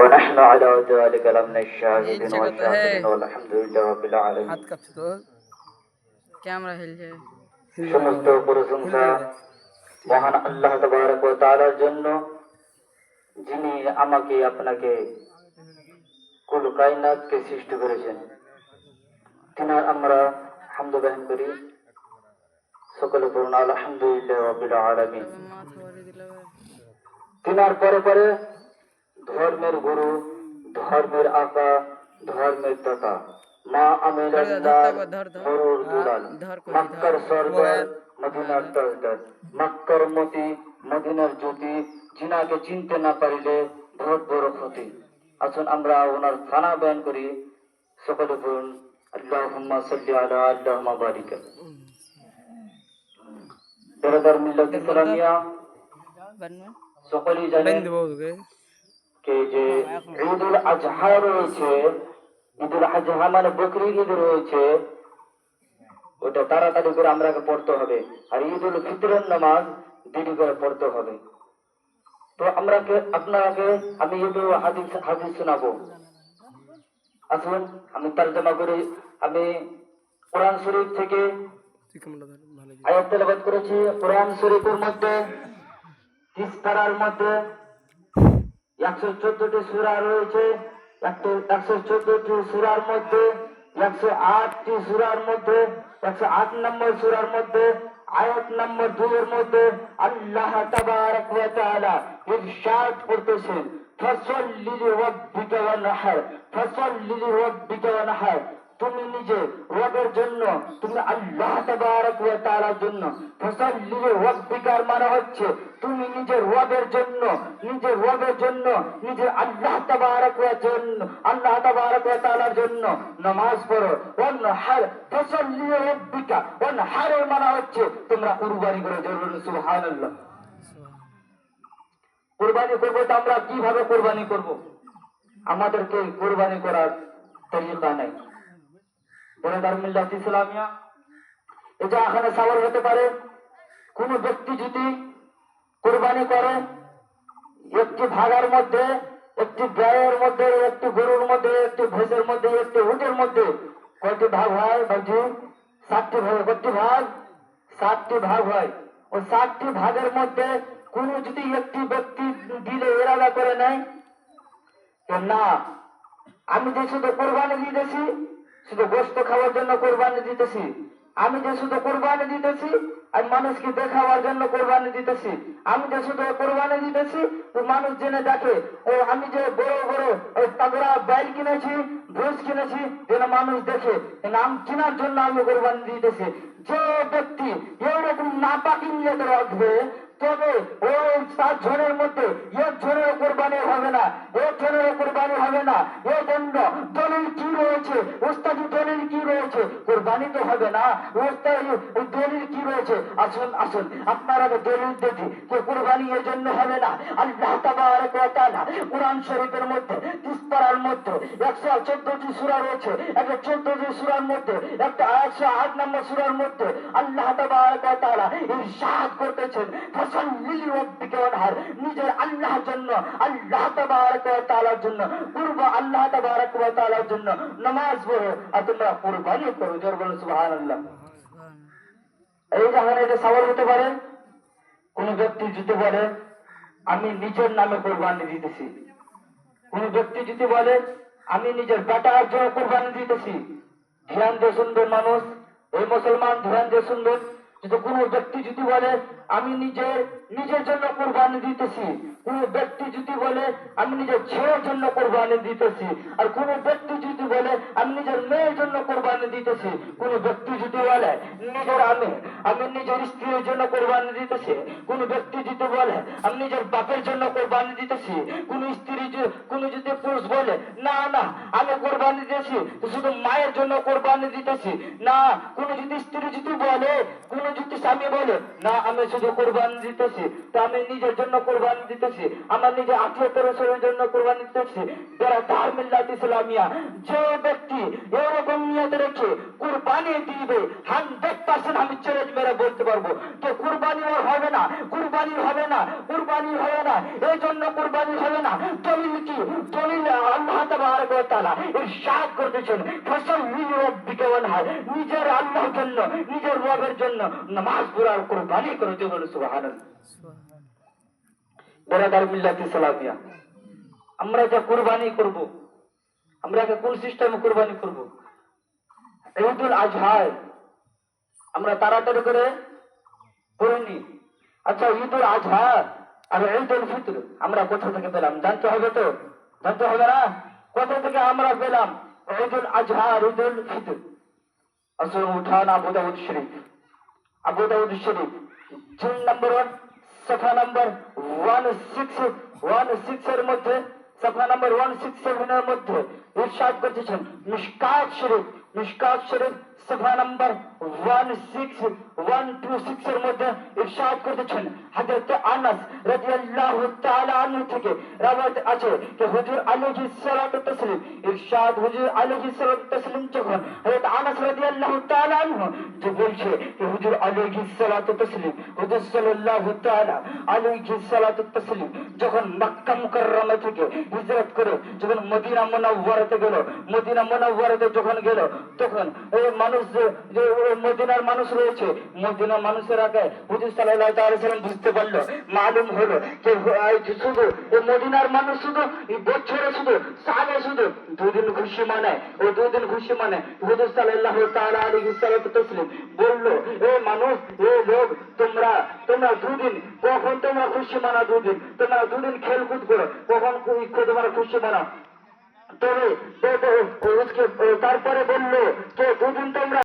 ونحن على ذلك لمن الشاهدين والشاكرين والحمد لله رب العالمين। সমস্ত প্রশংসা মহান আল্লাহ তাবারক ওয়া তাআলার জন্য, যিনি আমাকে আপনাকে কুল কায়নাতকে সৃষ্টি করেছেন। তিনার আমরা হামদ বয়ান করি। সকলে বলুন আলহামদুলিল্লাহ রাব্বিল আলামিন। তিনার পরে পরে ধর্মের গুরু, ধর্মের আকা, ধর্মের দাতা মা আমিনার মরুর দুলাল, মক্কার সরদার, মদিনার তাজদার, মক্কার মতি, মদিনার জ্যোতি, যিনাকে চিনতে না পারিলে বহুত বড় ক্ষতি। আসুন আমরা ওনার থানা বয়ান করি। সকলে বলুন আল্লাহুম্মা সাল্লি আলা আল্লাহুম্মা বারিক। বেরাদার মিল্লাত ইসলামিয়া, সকলেই জানেন যে ঈদুল আজহা রয়েছে। ঈদুল আজহা মানে বকরি ঈদ রয়েছে, ওটা তাড়াতাড়ি করে আমরা পড়তে হবে। আর ঈদুল ফিতরের নামাজ দেরি করে পড়তে হবে। তো আপনাকে আমি ঈদুল হাদিস শোনাবো। আসুন আমি তরজমা করি। আমি কোরআন শরীফ থেকে আয়াত তেলাওয়াত করেছি। কোরআন শরীফের মধ্যে 30 পারার মধ্যে 114টি সূরা রয়েছে। 114টি সূরার মধ্যে 108টি সূরার মধ্যে 108 নম্বর সূরার মধ্যে আয়াত নম্বর 2 এর মধ্যে আল্লাহ তাবারক ওয়া তাআলা ইরশাদ করতেছেন, ফাসাল্লি লিরাব্বিকা ওয়ানহার, ফাসাল্লি লিরাব্বিকা ওয়ানহার। তুমি নিজে রবের জন্য, তুমি আল্লাহ তাবারক ওয়া তাআলার জন্য। ফাসাল্লি লিরাব্বিকার মানে হচ্ছে তুমি নিজের রবের জন্য, নিজের রবের জন্য, নিজের আল্লাহ তাবারক ওয়া তাআলার জন্য নামাজ পড়ো। ওয়ানহার, ফাসাল্লি লিরাব্বিকা ওয়ানহার মানে হচ্ছে তোমরা কুরবানি করো। জোরে সুবহানাল্লাহ। কুরবানি করবো তো আমরা কিভাবে কুরবানি করব? আমাদেরকে কুরবানি করার তরিকা নাই। বেরাদার মিল্লাত ইসলামিয়া, এটা এখানে সওয়াল হতে পারে, কোন ব্যক্তি যদি কুরবানি করে একটি ভাগার মধ্যে, একটি গায়ের মধ্যে, একটি গরুর মধ্যে, একটি ভেড়ের মধ্যে, একটি উটের মধ্যে কয়টি ভাগ হয়? ভাইজি 7টি ভাগ। কয়টি ভাগ? 7টি ভাগ হয়। ওই 7টি ভাগের মধ্যে কোন যদি একটি ব্যক্তি দিলে ইরাদা করে নেয়, না আমি যে শুধু কোরবানি দিতেছি, শুধু গোশত খাওয়ার জন্য কোরবানি দিতেছি, আমি যে শুধু কোরবানি দিতেছি আর মানুষকে দেখাবার জন্য কোরবানি দিতেছি, আমি যে শুধু কোরবানি দিতেছি তো মানুষ জেনে দেখে ও আমি যে বড় বড় ওই তাগড়া বাইল কিনেছি, ভোজ কিনেছি, যেন মানুষ দেখে নাম কেনার জন্য আমি কোরবানি দিতেছি। যে ব্যক্তি এরকম নাপাকি নিয়ে রাখবে, তবে ওই 7 জনের মধ্যে 1 জনের কোরবানি হবে না, 1 জনের কোরবানি হবে না। এই জন্য দলিল কি রয়েছে? ওস্তাদি দলিল কি রয়েছে? কোরবানি তো হবে না, ওস্তাদি দলিল কি রয়েছে? আসুন আসুন আপনারা দলিল দেখি যে কোরবানি এই জন্য হবে না। আল্লাহ তাবারক ওয়া তাআলা কোরআন শরীফের মধ্যে 30 পারার মধ্যে 114টি সূরা রয়েছে। 114টি সূরার মধ্যে একটা 108 নম্বর সূরার মধ্যে আল্লাহ তাবারক ওয়া তাআলা ইরশাদ করতেছেন, ফাসাল্লি লিরাব্বিকা ওয়ানহার। নিজের আল্লাহর জন্য, আল্লাহ তাবারক ওয়া তাআলার জন্য কুরবা, আল্লাহ তাবারক ওয়া তাআলার জন্য নামাজ পড়ো আর তোমরা কুরবানি করো। জোরে বলো সুবহানাল্লাহ। এই জায়গায় এটা সওয়াল হতে পারে, কোন ব্যক্তি যদি বলে আমি নিজের নামে কোরবানি দিতেছি, কোন ব্যক্তি যদি বলে আমি নিজের বেটার জন্য কোরবানি দিতেছি, ধ্যান দিয়ে শুনবেন মানুষ, এই মুসলমান ধ্যান দিয়ে শুনবেন। যদি কোন ব্যক্তি যদি বলে আমি নিজের জন্য কোরবানি দিতেছি, কোন ব্যক্তি যদি বলে আমি নিজের ছেলের জন্য কোরবানি দিতেছি, আর কোন ব্যক্তি যদি বলে আমি নিজের মেয়ের জন্য কোরবানি দিতেছি, কোন ব্যক্তি যদি বলে আমি নিজের স্ত্রীর জন্য কোরবানি দিতেছি, কোন ব্যক্তি যদি বলে আমি নিজের বাপের জন্য কোরবানি দিতেছি, কোন স্ত্রী কোন যদি পুরুষ বলে না না আমি কোরবানি দিয়েছি শুধু মায়ের নিজের জন্য কোরবানি দিতেছি না। কোন যদি স্ত্রী যদি বলে, কোন যদি স্বামী বলে না আমি শুধু কোরবানি দিতেছি, তো আমি নিজের জন্য কোরবানি দিতেছি, আমার নিজের আত্মীয় পরিচয়ের জন্য কোরবানি দিতেছি। বেরাদার মিল্লাত ইসলামিয়া, যে ব্যক্তি এরকম নিয়ত রেখে কোরবানি দিবে 100% আমি চ্যালেঞ্জ মেরে বলতে পারবো যে কোরবানি ওর হবে না, কোরবানি হবে না, কোরবানি হবে না। এই জন্য কোরবানি হবে না দলিল কি? দলিল আল্লাহ তাবারক ওয়া তাআলা ইরশাদ করতেছেন ফাসাল্লি লিরাব্বিকা ওয়ানহার, নিজের আল্লাহর জন্য, নিজের রবের জন্য নামাজ পড়ো আর কোরবানি করো। বলো সুবহানাল্লাহ। বেরাদার মিল্লাত ইসলামিয়া, আমরা যা কোরবানি করব, আমরা কোন সিস্টেমে কোরবানি করব? ঈদুল আজহায় আমরা তাড়াতাড়ি করে করিনি। আচ্ছা, ঈদুল আজহা আর ঈদুল ফিতর আমরা কোথা থেকে পেলাম জানতে হবে তো? জানতে হবে না? কোথা থেকে আমরা পেলাম ঈদুল আজহা আর ঈদুল ফিতর? আসলে উঠান আবু দাউদ শরীফ, আবু দাউদ শরীফ জিল নম্বর 1 সফা নম্বর 116 এর মধ্যে, সফা নম্বর 167 এর মধ্যে ইরশাদ করতেছেন মিশকাত শরীফ, মিশকাত শরীফ সফা নম্বর 126 এর মধ্যে ইরশাদ করতেছেন হযরত আনাস রাদিয়াল্লাহু তাআলা আনহু থেকে রওয়ায়াত আছে যে হুজুর আলাইহিস সালাতু তাসলিম ইরশাদ, হুজুর আলাইহিস সালাতু তাসলিম যখন হযরত আনাস রাদিয়াল্লাহু তাআলা আনহু যে বলছে যে হুজুর আলাইহিস সালাতু তাসলিম, হুজুর সাল্লাল্লাহু তাআলা আলাইহিস সালাতু তাসলিম যখন মক্কা মুকাররমা থেকে হিজরত করে যখন মদিনা মুনাওয়ারাতে গেল, মদিনা মুনাওয়ারাতে যখন গেল তখন এই মানুষ যে মদিনার মানুষ রয়েছে, মদিনার মানুষের আগে হুজুর সাল্লাল্লাহু আলাইহি সাল্লাম বুঝতে পারলো, মালুম হলো যে শুধু মদিনার মানুষ শুধু বছরে শুধু সালে শুধু 2 দিন খুশি মানায়, ও 2 দিন খুশি মানে হুজুর সাল্লাল্লাহু তাআলা আলাইহি সাল্লাতু তাসলিম বললো এ মানুষ, এ লোক, তোমরা 2 দিন কখন তোমরা খুশি মানা? 2 দিন তোমরা 2 দিন খেলকুদ করো, কখন তোমরা খুশি মানা? তবে তারপরে বললো যে 2 দিন তোমরা